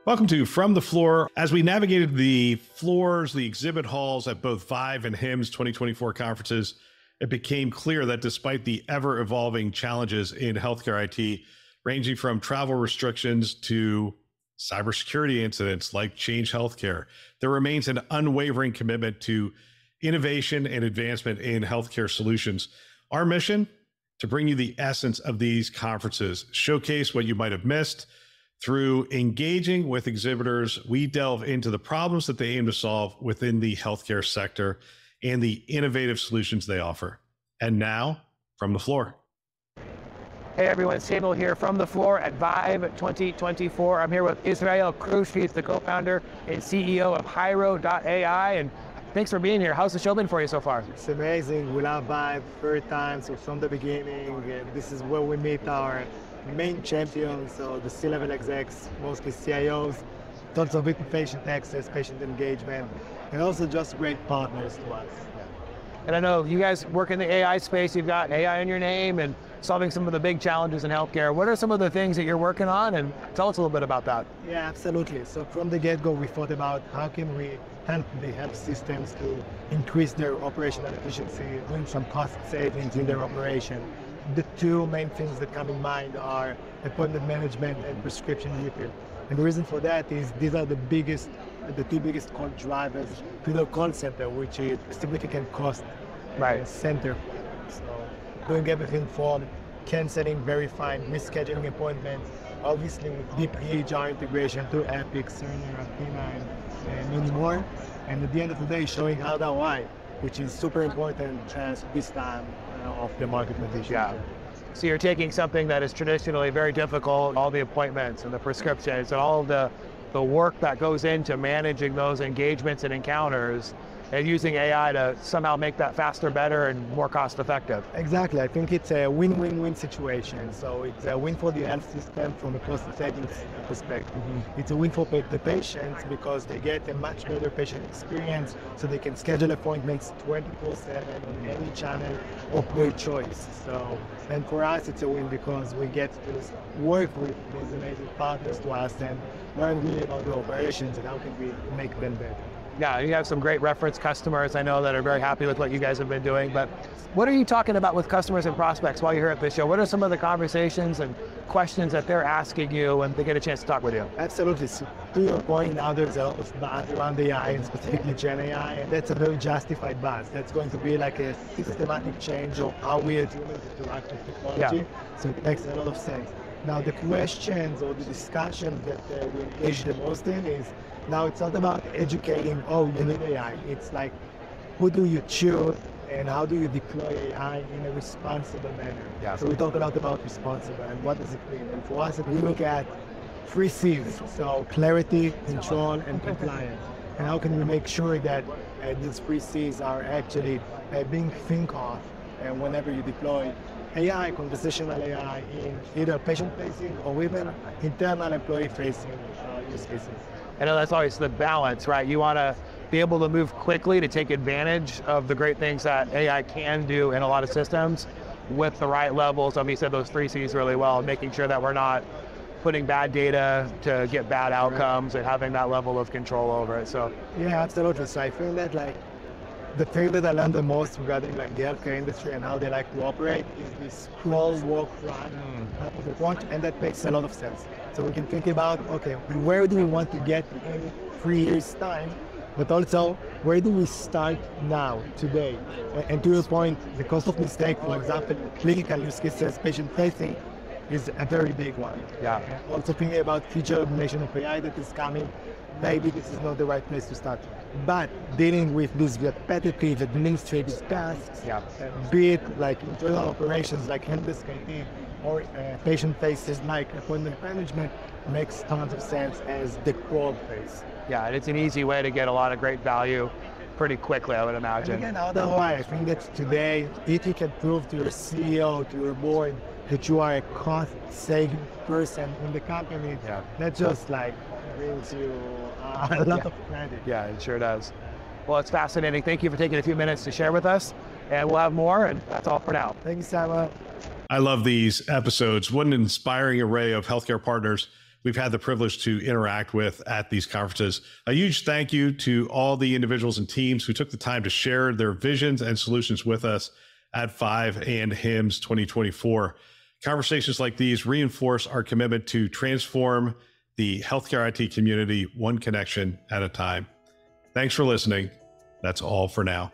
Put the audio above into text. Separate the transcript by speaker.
Speaker 1: Welcome to From the Floor. As we navigated the floors, the exhibit halls at both ViVE and HIMSS 2024 conferences, it became clear that despite the ever-evolving challenges in healthcare IT, ranging from travel restrictions to cybersecurity incidents like Change Healthcare, there remains an unwavering commitment to innovation and advancement in healthcare solutions. Our mission? To bring you the essence of these conferences, showcase what you might have missed. Through engaging with exhibitors, we delve into the problems that they aim to solve within the healthcare sector and the innovative solutions they offer. And now, from the floor.
Speaker 2: Hey everyone, Samuel here from the floor at ViVE 2024. I'm here with Israel Krush. He's the co-founder and CEO of Hyro.ai. And thanks for being here. How's the show been for you so far?
Speaker 3: It's amazing. We love ViVE, third time, so from the beginning. This is where we meet our main champions, so the C-level execs, mostly CIOs, tons of patient access, patient engagement, and also just great partners to us.
Speaker 2: And I know you guys work in the AI space, you've got AI in your name and solving some of the big challenges in healthcare. What are some of the things that you're working on, and tell us a little bit about that.
Speaker 3: Yeah, absolutely. So from the get-go, we thought about how can we help the health systems to increase their operational efficiency, doing some cost savings in their operation. The two main things that come in mind are appointment management and prescription refill. And the reason for that is these are the two biggest cost drivers to the call center, which is significant cost center. So doing everything from canceling, verifying, rescheduling appointments, obviously deep EHR integration to Epic, Cerner, Athena, and many more. And at the end of the day, showing ROI, which is super important as this time of the market conditions.
Speaker 2: Yeah. So you're taking something that is traditionally very difficult, all the appointments and the prescriptions and all of the work that goes into managing those engagements and encounters, and using AI to somehow make that faster, better, and more cost effective.
Speaker 3: Exactly. I think it's a win-win-win situation. So it's a win for the health system from a cost savings perspective. It's a win for the patients because they get a much better patient experience, so they can schedule appointments 24/7 on any channel of their choice. So, and for us, it's a win because we get to work with these amazing partners to us and learn really about the operations and how can we make them better.
Speaker 2: Yeah, you have some great reference customers I know that are very happy with what you guys have been doing, but what are you talking about with customers and prospects while you're here at this show? What are some of the conversations and questions that they're asking you when they get a chance to talk with you?
Speaker 3: Absolutely. So to your point, now there's a lot of buzz around AI, and specifically Gen AI, and that's a very justified buzz. That's going to be like a systematic change of how we as humans interact with technology. Yeah. So it makes a lot of sense. Now the questions or the discussions that we engage the most in is, now it's not about educating, oh, you need AI. It's like, who do you choose and how do you deploy AI in a responsible manner? Yeah. So we talk a lot about responsible and what does it mean? And for us, we look at 3 C's, so clarity, control, and compliance. And how can we make sure that these 3 C's are actually being think of whenever you deploy AI, conversational AI, in either patient-facing or even internal employee-facing use cases.
Speaker 2: I know that's always the balance, right? You want to be able to move quickly to take advantage of the great things that AI can do in a lot of systems with the right levels. I mean, you said those 3 C's really well, making sure that we're not putting bad data to get bad outcomes and having that level of control over it. So
Speaker 3: yeah, absolutely. So I feel that like the thing that I learned the most regarding like the healthcare industry and how they like to operate is this crawl, walk, run type of approach, and that makes a lot of sense. So we can think about, okay, where do we want to get in 3 years' time, but also where do we start now, today? And to your point, the cost of mistake, for example, clinical use cases, patient-facing, is a very big one.
Speaker 2: Yeah.
Speaker 3: And also thinking about future automation of AI that is coming, maybe this is not the right place to start. But dealing with these repetitive administrative tasks, be it like internal operations like helpdesk IT or patient faces like appointment management, makes tons of sense as the crawl phase.
Speaker 2: Yeah, and it's an easy way to get a lot of great value pretty quickly, I would imagine.
Speaker 3: And again, otherwise, I think that today, if you can prove to your CEO, to your board, that you are a cost-saving person in the company, that just like brings you a lot of credit.
Speaker 2: Yeah, it sure does. Well, it's fascinating. Thank you for taking a few minutes to share with us, and we'll have more, and that's all for now.
Speaker 3: Thank you, Sama.
Speaker 1: I love these episodes. What an inspiring array of healthcare partners we've had the privilege to interact with at these conferences. A huge thank you to all the individuals and teams who took the time to share their visions and solutions with us at ViVE and HIMSS 2024. Conversations like these reinforce our commitment to transform the healthcare IT community one connection at a time. Thanks for listening. That's all for now.